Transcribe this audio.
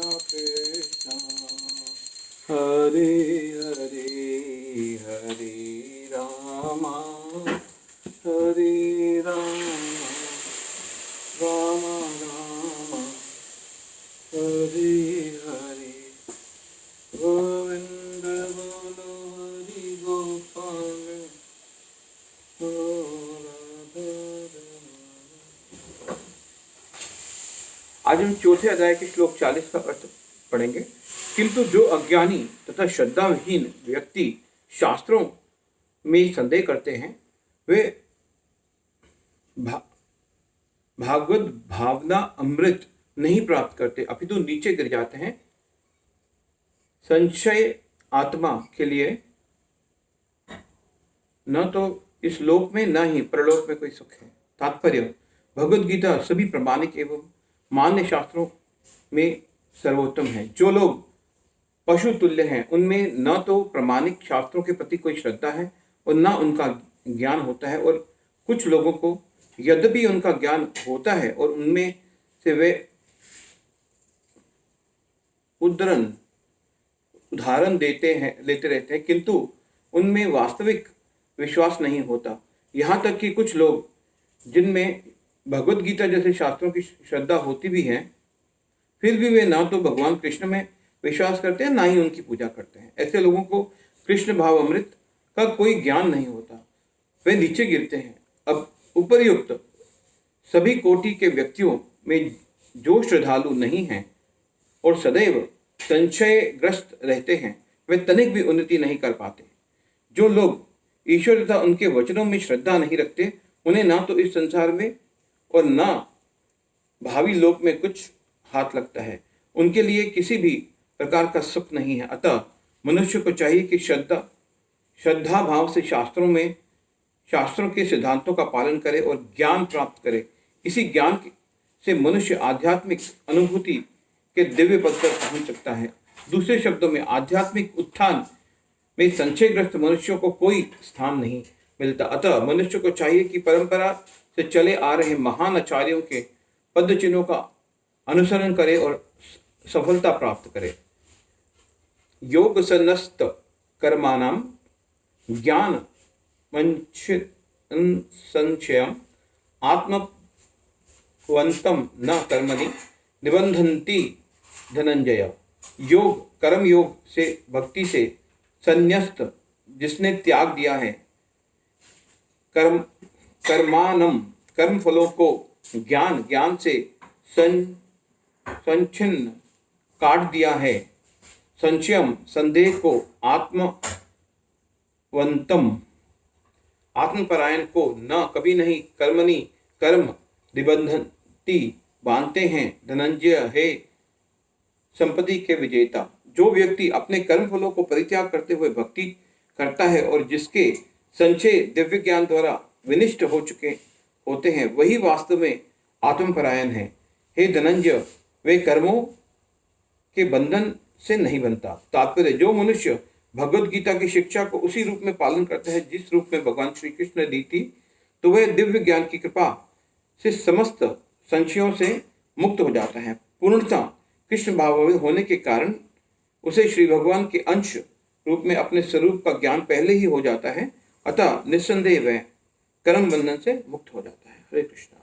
कृष्ण हरे हरे हरे राम हरे राम राम राम हरे हरे गोविंद बोलो हरि गोपाल आज हम चौथे अध्याय के श्लोक 40 का अर्थ पढ़ेंगे। किंतु जो अज्ञानी तथा श्रद्धाहीन व्यक्ति शास्त्रों में संदेह करते हैं वे भागवत भावना अमृत नहीं प्राप्त करते अपितु नीचे गिर जाते हैं। संशय आत्मा के लिए न तो इस लोक में न ही परलोक में कोई सुख है। तात्पर्य, भगवद गीता सभी प्रमाणिक एवं मान्य शास्त्रों में सर्वोत्तम है। जो लोग पशु तुल्य हैं उनमें न तो प्रमाणिक शास्त्रों के प्रति कोई श्रद्धा है और न उनका ज्ञान होता है, और कुछ लोगों को यद्यपि उनका ज्ञान होता है और उनमें से वे उदाहरण लेते रहते हैं, किंतु उनमें वास्तविक विश्वास नहीं होता। यहाँ तक कि कुछ लोग जिनमें भगवद गीता जैसे शास्त्रों की श्रद्धा होती भी है, फिर भी वे ना तो भगवान कृष्ण में विश्वास करते हैं ना ही उनकी पूजा करते हैं। ऐसे लोगों को कृष्ण भाव अमृत का कोई ज्ञान नहीं होता, वे नीचे गिरते हैं। अब उपर्युक्त सभी कोटि के व्यक्तियों में जो श्रद्धालु नहीं हैं और सदैव संशयग्रस्त रहते हैं, वे तनिक भी उन्नति नहीं कर पाते। जो लोग ईश्वर तथा उनके वचनों में श्रद्धा नहीं रखते, उन्हें ना तो इस संसार में और ना भावी लोक में कुछ हाथ लगता है। उनके लिए किसी भी प्रकार का सुख नहीं है। अतः मनुष्य को चाहिए कि श्रद्धा भाव से शास्त्रों के सिद्धांतों का पालन करे और ज्ञान प्राप्त करे। इसी ज्ञान से मनुष्य आध्यात्मिक अनुभूति के दिव्य पद पर पहुंच सकता है। दूसरे शब्दों में, आध्यात्मिक उत्थान में संशयग्रस्त मनुष्यों को कोई स्थान नहीं मिलता। अतः मनुष्य को चाहिए कि परंपरा से चले आ रहे महान आचार्यों के पद चिन्हों का अनुसरण करे और सफलता प्राप्त करे। योग संन्यस्त कर्माणाम ज्ञान संशयम आत्मवंतम न कर्मणि निबंधन्ति धनंजय। योग कर्म योग से भक्ति से संन्यस्त जिसने त्याग दिया है, कर्म फलों को ज्ञान से संचिन्न काट दिया है, संशयम संदेह को आत्मपरायण को न कभी नहीं कर्मणि कर्म निबंधन्ति बांधते हैं। धनंजय है संपत्ति के विजेता। जो व्यक्ति अपने कर्म फलों को परित्याग करते हुए भक्ति करता है और जिसके संशय दिव्य ज्ञान द्वारा विनिष्ट हो चुके होते हैं, वही वास्तव में आत्मपरायण है। हे धनंजय, वे कर्मों के बंधन से नहीं बनता। तात्पर्य, जो मनुष्य भगवद गीता की शिक्षा को उसी रूप में पालन करता है जिस रूप में भगवान श्री कृष्ण ने दी थी, तो वह दिव्य ज्ञान की कृपा से समस्त संशयों से मुक्त हो जाता है। पूर्णतः कृष्ण भाव होने के कारण उसे श्री भगवान के अंश रूप में अपने स्वरूप का ज्ञान पहले ही हो जाता है। अतः निस्संदेह वह कर्म बंधन से मुक्त हो जाता है। हरे कृष्णा।